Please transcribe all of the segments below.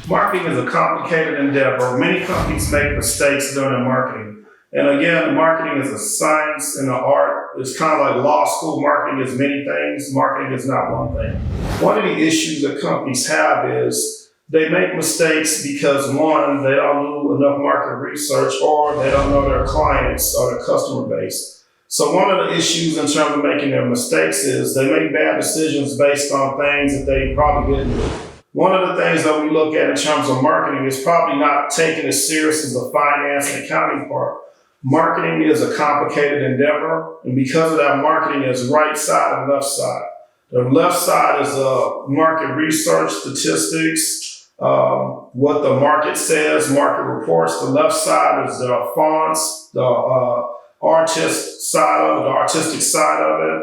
Marketing is a complicated endeavor. Many companies make mistakes during their marketing. And again, marketing is a science and an art. It's kind of like law school. Marketing is many things. Marketing is not one thing. One of the issues that companies have is they make mistakes because, one, they don't do enough market research, or they don't know their clients or their customer base. So one of the issues in terms of making their mistakes is they make bad decisions based on things that they probably didn't do. One of the things that we look at in terms of marketing is probably not taking as serious as the finance and accounting part. Marketing is a complicated endeavor, and because of that, marketing is right side and left side. The left side is market research, statistics, what the market says, market reports. The left side is the fonts, the artistic side of it,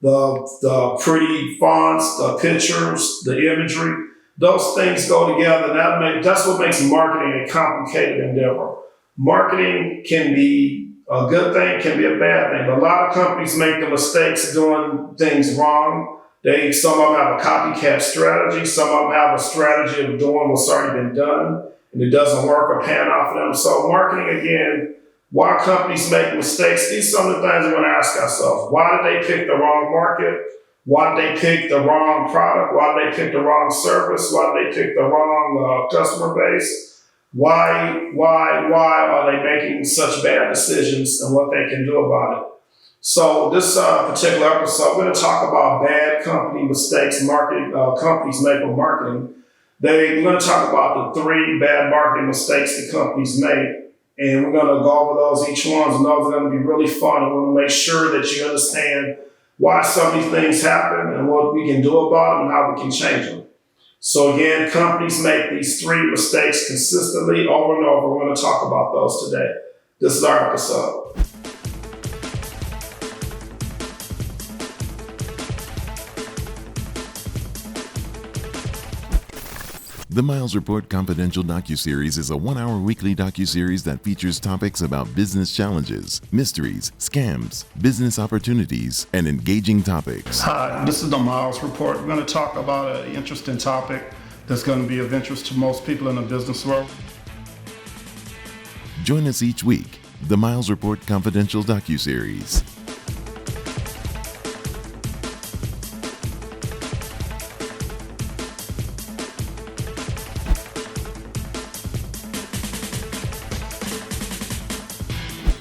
the pretty fonts, the pictures, the imagery. Those things go together. That's what makes marketing a complicated endeavor. Marketing can be a good thing, can be a bad thing. But a lot of companies make the mistakes doing things wrong. Some of them have a copycat strategy. Some of them have a strategy of doing what's already been done, and it doesn't work or pan off of them. So marketing, again, why companies make mistakes, these are some of the things we want to ask ourselves. Why did they pick the wrong market? Why did they pick the wrong product? Why did they pick the wrong service? Why did they pick the wrong customer base? Why are they making such bad decisions, and what they can do about it? So this particular episode, we're going to talk about bad company mistakes companies make with marketing. We're going to talk about the 3 bad marketing mistakes that companies make, and we're going to go over those each one, and those are going to be really fun. And we're going to make sure that you understand why some of these things happen and what we can do about them and how we can change them. So again, companies make these 3 mistakes consistently over and over. We're going to talk about those today. This is our episode. The Miles Report Confidential Docuseries is a 1-hour weekly docuseries that features topics about business challenges, mysteries, scams, business opportunities, and engaging topics. Hi, this is the Miles Report. We're going to talk about an interesting topic that's going to be of interest to most people in the business world. Join us each week, the Miles Report Confidential Docuseries.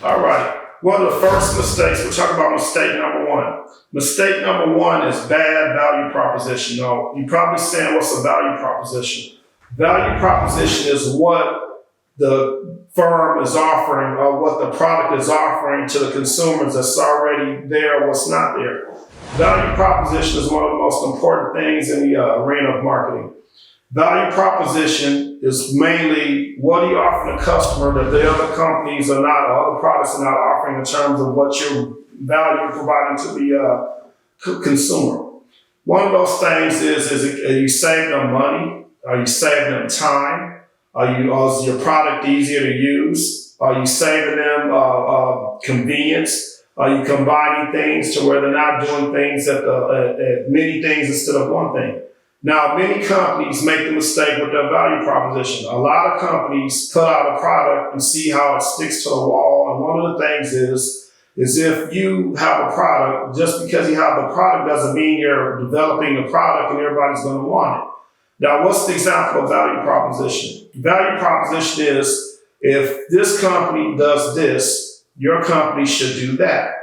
All right. One of the first mistakes, we'll talk about mistake number 1. Mistake number 1 is bad value proposition. Now, you're probably saying, what's a value proposition? Value proposition is what the firm is offering, or what the product is offering to the consumers that's already there, what's not there. Value proposition is one of the most important things in the arena of marketing. Value proposition is mainly what are you offering the customer that the other companies are not, or other products are not offering in terms of what your value you're providing to the consumer. One of those things is are you saving them money? Are you saving them time? Is your product easier to use? Are you saving them convenience? Are you combining things to where they're not doing things at many things instead of one thing? Now, many companies make the mistake with their value proposition. A lot of companies put out a product and see how it sticks to the wall. And one of the things is if you have a product, just because you have the product doesn't mean you're developing the product and everybody's going to want it. Now, what's the example of value proposition? Value proposition is if this company does this, your company should do that.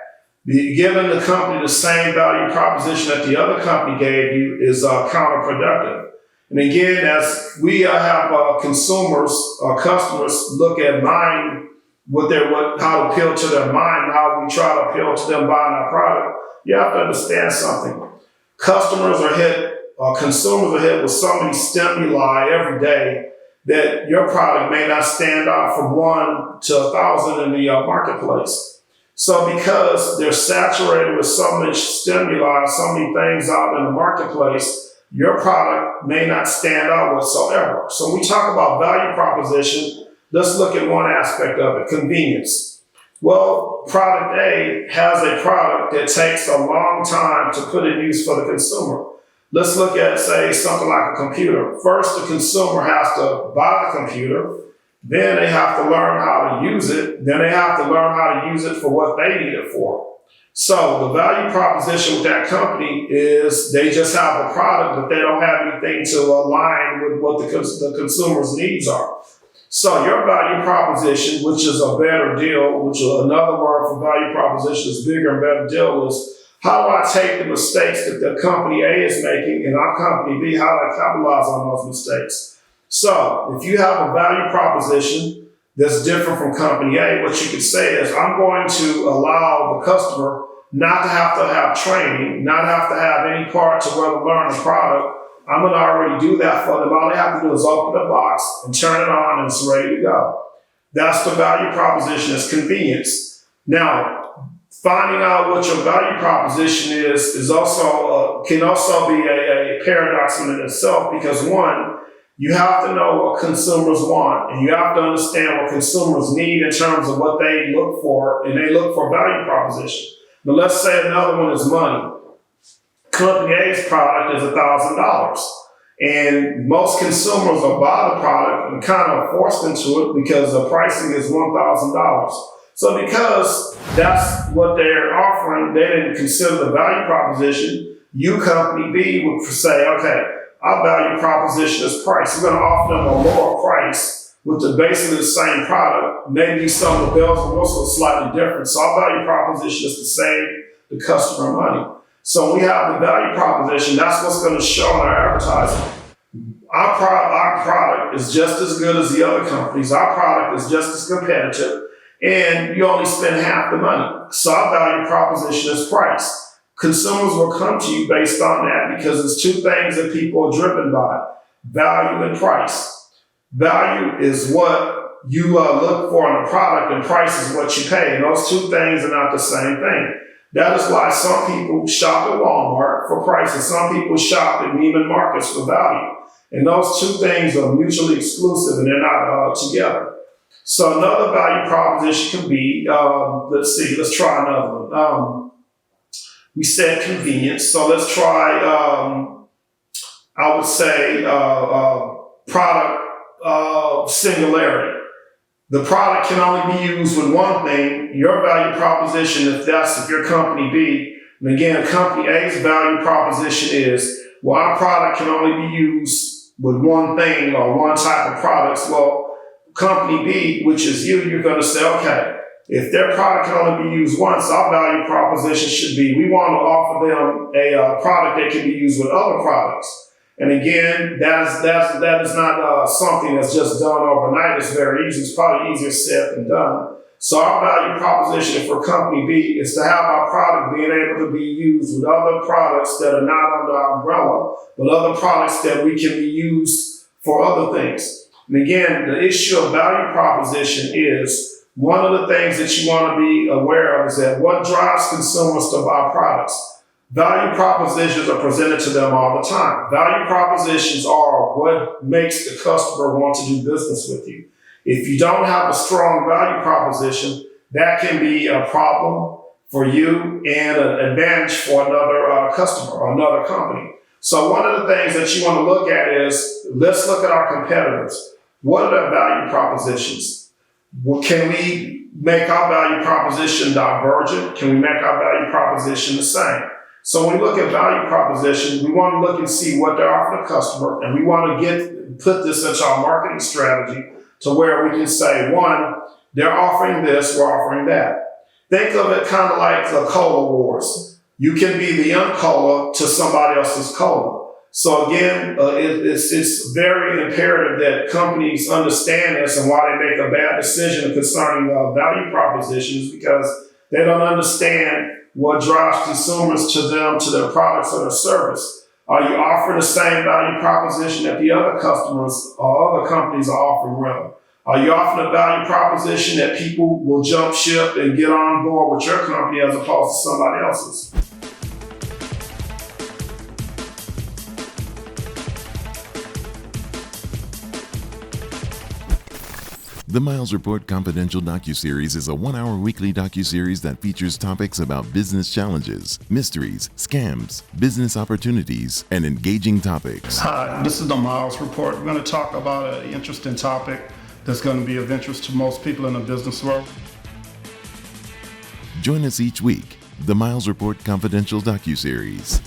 Giving the company the same value proposition that the other company gave you is counterproductive. And again, as we have consumers or customers look at mind, how to appeal to their mind, how we try to appeal to them buying our product, you have to understand something. Consumers are hit with so many stimuli every day that your product may not stand out from 1 to 1,000 in the marketplace. So because they're saturated with so much stimuli, so many things out in the marketplace, your product may not stand out whatsoever. So when we talk about value proposition, let's look at one aspect of it, convenience. Well, product A has a product that takes a long time to put in use for the consumer. Let's look at, say, something like a computer. First, the consumer has to buy the computer. Then they have to learn how to use it. Then they have to learn how to use it for what they need it for. So the value proposition with that company is they just have the product, but they don't have anything to align with what the consumer's needs are. So your value proposition, which is a better deal, which is another word for value proposition is bigger and better deal, is how do I take the mistakes that the company A is making and our company B, how do I capitalize on those mistakes? So if you have a value proposition that's different from company A, what you could say is, I'm going to allow the customer not to have training, not have to have any part to where to learn the product. I'm going to already do that for them. All they have to do is open the box and turn it on and it's ready to go. That's the value proposition, is convenience. Now, finding out what your value proposition is also can also be a paradox in itself, because one, you have to know what consumers want and you have to understand what consumers need in terms of what they look for, and they look for value proposition. But let's say another one is money. Company A's product is $1,000, and most consumers will buy the product and kind of forced into it because the pricing is $1,000. So because that's what they're offering, they didn't consider the value proposition. You, company B, would say, okay, our value proposition is price. We're going to offer them a lower price with basically the same product. Maybe some of the bells and whistles are slightly different. So our value proposition is to save the customer money. So we have the value proposition. That's what's going to show in our advertising. Our product is just as good as the other companies. Our product is just as competitive, and you only spend half the money. So our value proposition is price. Consumers will come to you based on that because it's two things that people are driven by: value and price. Value is what you look for in a product, and price is what you pay. And those two things are not the same thing. That is why some people shop at Walmart for price and some people shop at Neiman Marcus for value. And those two things are mutually exclusive and they're not together. So another value proposition can be, let's try another one. We said convenience. So let's try, I would say, product singularity. The product can only be used with one thing. Your value proposition, if your company B, and again, company A's value proposition is, well, our product can only be used with one thing or one type of products. Well, company B, which is you're going to say, okay, if their product can only be used once, our value proposition should be, we want to offer them a product that can be used with other products. And again, that is not something that's just done overnight. It's very easy. It's probably easier said than done. So our value proposition for company B is to have our product being able to be used with other products that are not under our umbrella, but other products that we can be used for other things. And again, the issue of value proposition is one of the things that you want to be aware of is that what drives consumers to buy products. Value propositions are presented to them all the time. Value propositions are what makes the customer want to do business with you. If you don't have a strong value proposition, that can be a problem for you and an advantage for another customer or another company. So one of the things that you want to look at is, let's look at our competitors. What are their value propositions? Can we make our value proposition divergent? Can we make our value proposition the same? So when we look at value proposition, we want to look and see what they're offering the customer, and we want to put this into our marketing strategy to where we can say, one, they're offering this, we're offering that. Think of it kind of like the cola wars. You can be the young cola to somebody else's cola. So again, it's very imperative that companies understand this and why they make a bad decision concerning value propositions, because they don't understand what drives consumers to them, to their products or their service. Are you offering the same value proposition that the other customers or other companies are offering rather? Are you offering a value proposition that people will jump ship and get on board with your company as opposed to somebody else's? The Miles Report Confidential Docuseries is a 1-hour weekly docuseries that features topics about business challenges, mysteries, scams, business opportunities, and engaging topics. Hi, this is the Miles Report. We're going to talk about an interesting topic that's going to be of interest to most people in the business world. Join us each week, the Miles Report Confidential Docuseries.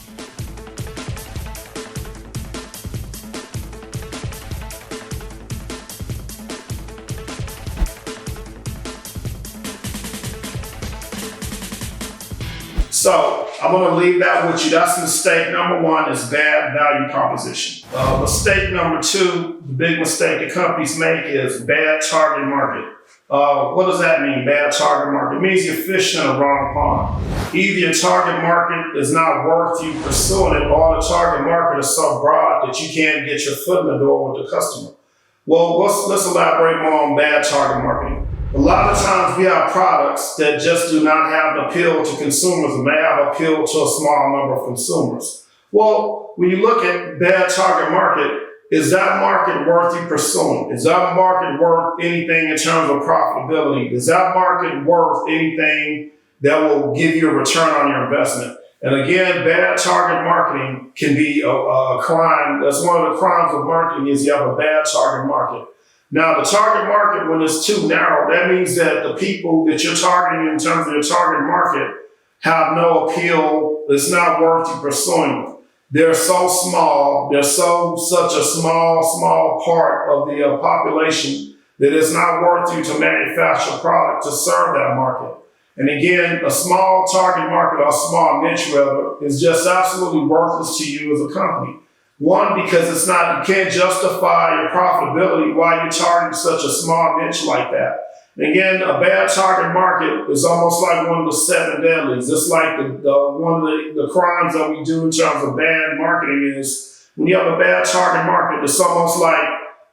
So I'm going to leave that with you. That's mistake number one, is bad value proposition. Mistake number two, the big mistake that companies make, is bad target market. What does that mean, bad target market? It means you're fishing in the wrong pond. Either your target market is not worth you pursuing it, or the target market is so broad that you can't get your foot in the door with the customer. Well, let's elaborate more on bad target marketing. A lot of times we have products that just do not have an appeal to consumers and may have appeal to a small number of consumers. Well, when you look at bad target market, is that market worth you pursuing? Is that market worth anything in terms of profitability? Is that market worth anything that will give you a return on your investment? And again, bad target marketing can be a crime. That's one of the crimes of marketing, is you have a bad target market. Now, the target market, when it's too narrow, that means that the people that you're targeting in terms of your target market have no appeal. It's not worth you pursuing them. They're so small. They're such a small part of the population that it's not worth you to manufacture a product to serve that market. And again, a small target market, or small niche rather, is just absolutely worthless to you as a company. One, because you can't justify your profitability while you're targeting such a small niche like that. And again, a bad target market is almost like one of the 7 deadlies. It's like one of the crimes that we do in terms of bad marketing is when you have a bad target market, it's almost like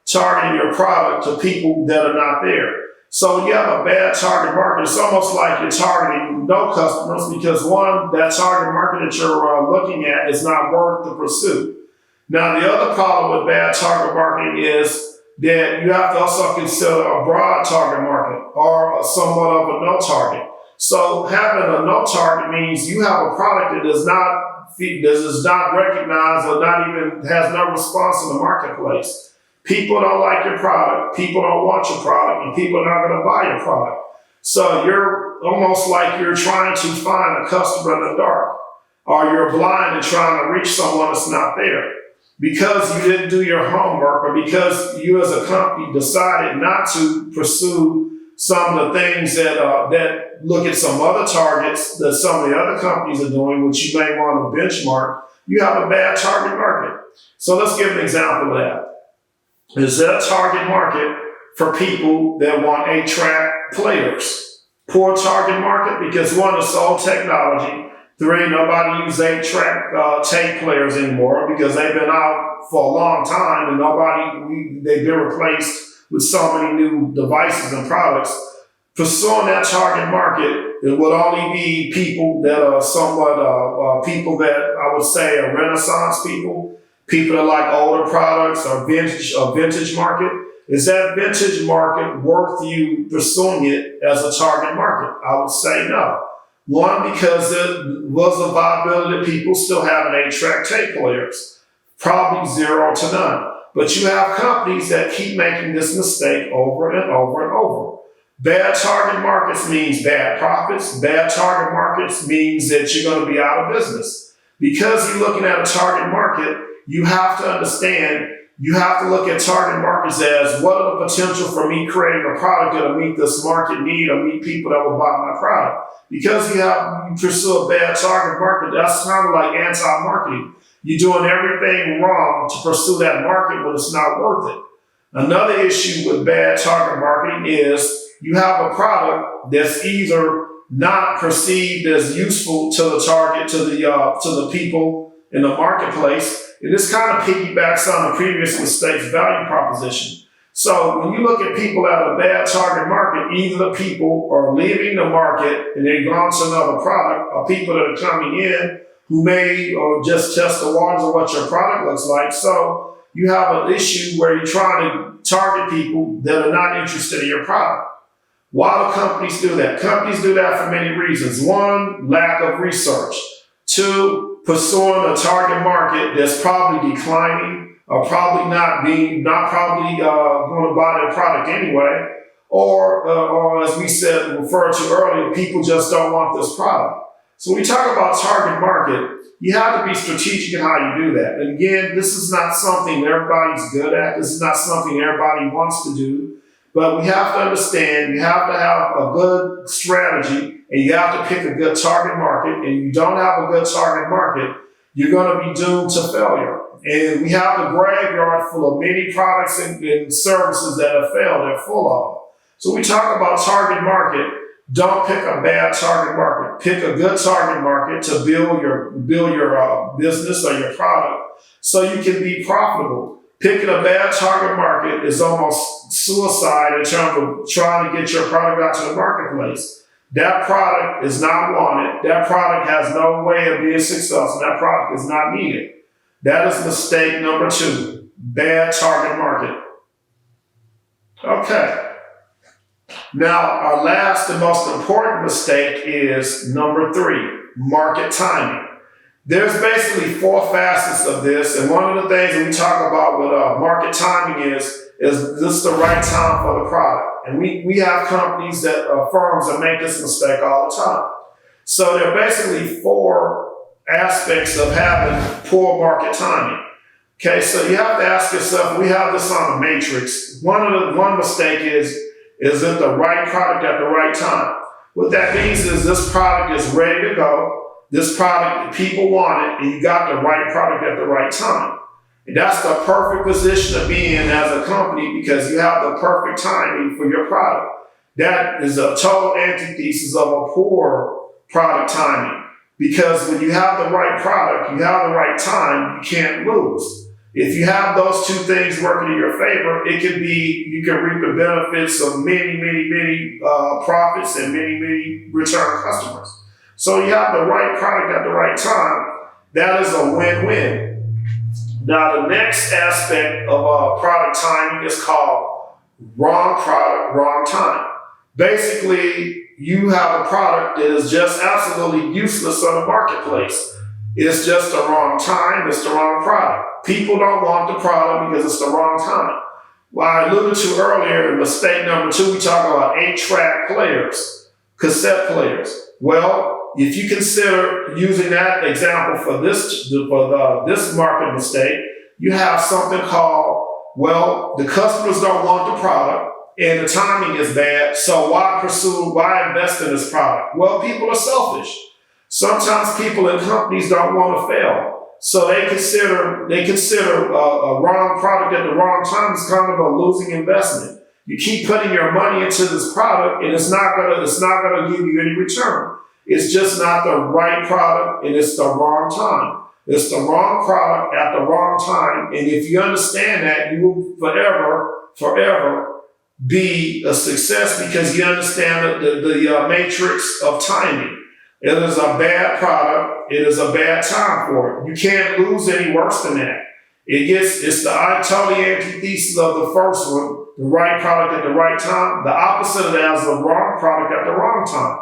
targeting your product to people that are not there. So when you have a bad target market, it's almost like you're targeting no customers, because one, that target market that you're looking at is not worth the pursuit. Now, the other problem with bad target marketing is that you have to also consider a broad target market, or somewhat of a no target. So having a no target means you have a product that is not recognized, or not even has no response in the marketplace. People don't like your product, people don't want your product, and people are not going to buy your product. So you're almost like you're trying to find a customer in the dark, or you're blind and trying to reach someone that's not there. Because you didn't do your homework, or because you as a company decided not to pursue some of the things that look at some other targets that some of the other companies are doing, which you may want to benchmark, you have a bad target market. So let's give an example of that. Is there a target market for people that want 8-track players? Poor target market, because one, it's old technology. 3, nobody uses 8-track tape players anymore, because they've been out for a long time, and they've been replaced with so many new devices and products. Pursuing that target market, it would only be people that are somewhat people that I would say are Renaissance people that like older products, or vintage market. Is that vintage market worth you pursuing it as a target market? I would say no. One, because it was a viability that people still have 8-track tape players. Probably 0 to none. But you have companies that keep making this mistake over and over and over. Bad target markets means bad profits. Bad target markets means that you're going to be out of business. Because you're looking at a target market, you have to understand, you have to look at target markets as, what are the potential for me creating a product that will meet this market need, or meet people that will buy my product. Because you pursue a bad target market, that's kind of like anti-marketing. You're doing everything wrong to pursue that market when it's not worth it. Another issue with bad target marketing is you have a product that's either not perceived as useful to the target, to the people in the marketplace. And this kind of piggybacks on the previous mistake's value proposition. So when you look at people that have a bad target market, either the people are leaving the market and they're going to another product, or people that are coming in who may or just test the waters of what your product looks like. So you have an issue where you're trying to target people that are not interested in your product. Why do companies do that? Companies do that for many reasons. one, lack of research. two, pursuing a target market that's probably declining or probably going to buy their product anyway. Or as we said, referred to earlier, people just don't want this product. So when we talk about target market, you have to be strategic in how you do that. And again, this is not something everybody's good at. This is not something everybody wants to do. But we have to understand, you have to have a good strategy, and you have to pick a good target market. And you don't have a good target market, you're going to be doomed to failure. And we have a graveyard full of many products and services that have failed, they're full of. So we talk about target market. Don't pick a bad target market. Pick a good target market to build your business or your product so you can be profitable. Picking a bad target market is almost suicide in terms of trying to get your product out to the marketplace. That product is not wanted. That product has no way of being successful. That product is not needed. That is mistake number 2, bad target market. Okay. Now, our last and most important mistake is number 3, market timing. There's basically 4 facets of this, and one of the things that we talk about with market timing is this the right time for the product? And we have companies firms that make this mistake all the time. So there are basically 4 aspects of having poor market timing. Okay, so you have to ask yourself, we have this on the matrix. One mistake is it the right product at the right time? What that means is this product is ready to go. This product, people want it, and you got the right product at the right time. And that's the perfect position to be in as a company because you have the perfect timing for your product. That is a total antithesis of a poor product timing. Because when you have the right product, you have the right time, you can't lose. If you have those 2 things working in your favor, you can reap the benefits of many profits and many return customers. So you have the right product at the right time. That is a win-win. Now, the next aspect of product timing is called wrong product, wrong time. Basically, you have a product that is just absolutely useless on the marketplace. It's just the wrong time, it's the wrong product. People don't want the product because it's the wrong time. Well, I alluded to earlier in mistake number 2, we talk about 8-track players, cassette players. Well, if you consider using that example for this market mistake, you have something called, the customers don't want the product and the timing is bad, so why invest in this product? Well, people are selfish. Sometimes people in companies don't want to fail. So they consider a wrong product at the wrong time is kind of a losing investment. You keep putting your money into this product and it's not gonna give you any return. It's just not the right product and it's the wrong time. It's the wrong product at the wrong time. And if you understand that, you will forever be a success because you understand the matrix of timing. It is a bad product. It is a bad time for it. You can't lose any worse than that. It's the totally antithesis of the first one, the right product at the right time. The opposite of that is the wrong product at the wrong time.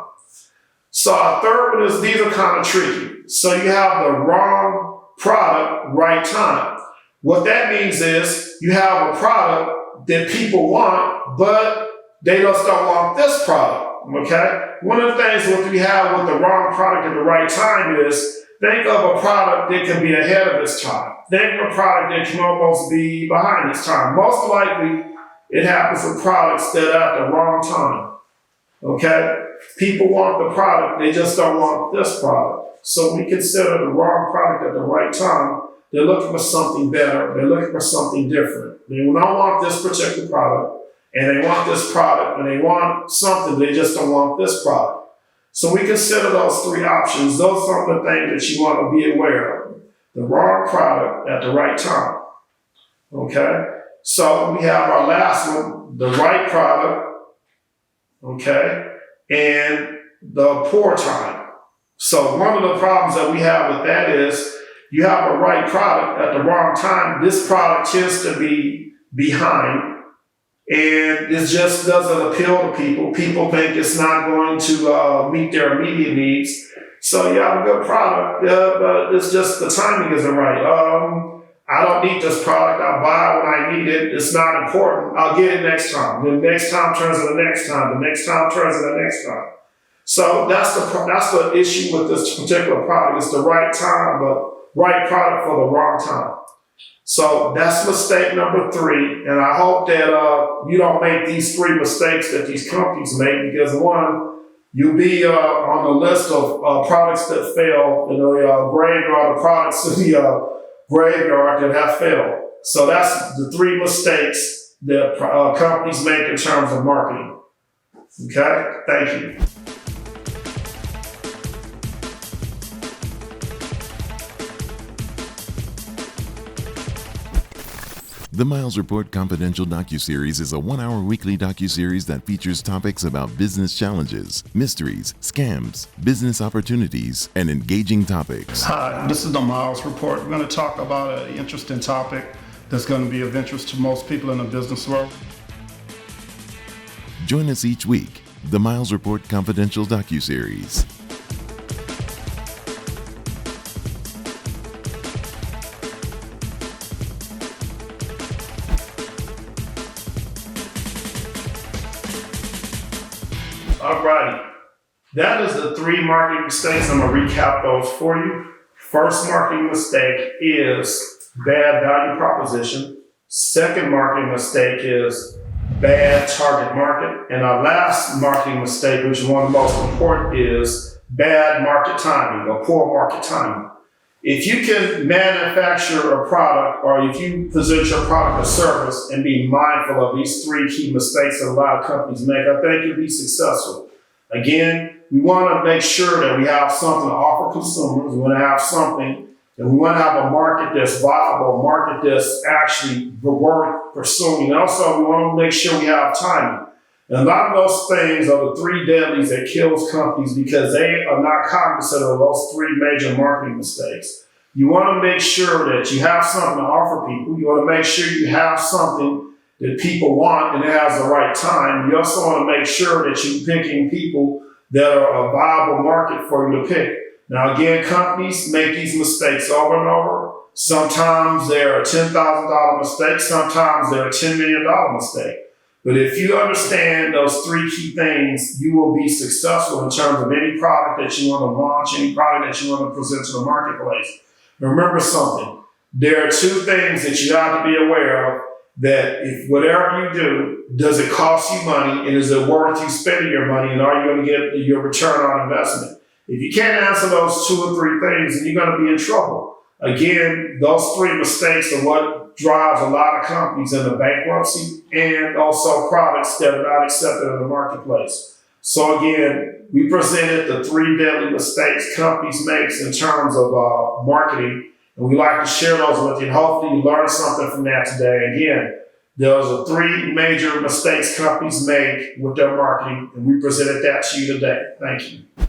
So our third one is, these are kind of tricky. So you have the wrong product, right time. What that means is you have a product that people want, but they just don't want this product. Okay? One of the things that we have with the wrong product at the right time is, think of a product that can be ahead of its time. Think of a product that can almost be behind its time. Most likely, it happens with products that are at the wrong time. Okay? People want the product, they just don't want this product. So we consider the wrong product at the right time. They're looking for something better. They're looking for something different. They don't want this particular product. And they want this product, and they want something, they just don't want this product. So we consider those 3 options. Those are the things that you want to be aware of. The wrong product at the right time. Okay? So we have our last one, the right product, okay, and the poor time. So one of the problems that we have with that is you have a right product at the wrong time. This product tends to be behind. and it just doesn't appeal to people. People think it's not going to meet their immediate needs. So you have a good product, but it's just the timing isn't right. I don't need this product. I'll buy it when I need it. It's not important. I'll get it next time. The next time turns to the next time. The next time turns to the next time. So that's the issue with this particular product. It's the right time, but right product for the wrong time. So that's mistake number 3. And I hope that you don't make these 3 mistakes that these companies make, because one, you'll be on the list of products that fail in the graveyard of products in the graveyard that have failed. So that's the 3 mistakes that companies make in terms of marketing. Okay, thank you. The Miles Report Confidential Docuseries is a 1-hour weekly docuseries that features topics about business challenges, mysteries, scams, business opportunities, and engaging topics. Hi, this is the Miles Report. We're going to talk about an interesting topic that's going to be of interest to most people in the business world. Join us each week, the Miles Report Confidential Docuseries. All right, that is the 3 marketing mistakes. I'm going to recap those for you. First marketing mistake is bad value proposition. Second marketing mistake is bad target market. And our last marketing mistake, which is one of the most important, is bad market timing or poor market timing. If you can manufacture a product, or if you present your product or service and be mindful of these 3 key mistakes that a lot of companies make, I think you'll be successful. Again, we want to make sure that we have something to offer consumers. We want to have something, and we want to have a market that's viable, a market that's actually worth pursuing. And also, we want to make sure we have timing. And a lot of those things are the 3 deadlies that kills companies, because they are not cognizant of those 3 major marketing mistakes. You want to make sure that you have something to offer people. You want to make sure you have something that people want and it has the right time. You also want to make sure that you're picking people that are a viable market for you to pick. Now, again, companies make these mistakes over and over. Sometimes they're a $10,000 mistake. Sometimes they're a $10 million mistake. But if you understand those 3 key things, you will be successful in terms of any product that you want to launch, any product that you want to present to the marketplace. Remember something. There are 2 things that you have to be aware of, that if whatever you do, does it cost you money, and is it worth you spending your money, and are you going to get your return on investment? If you can't answer those 2 or 3 things, then you're going to be in trouble. Again, those 3 mistakes are what drives a lot of companies into bankruptcy, and also products that are not accepted in the marketplace. So again, we presented the 3 deadly mistakes companies make in terms of marketing, and we like to share those with you. And hopefully you learned something from that today. Again, those are 3 major mistakes companies make with their marketing, and we presented that to you today. Thank you.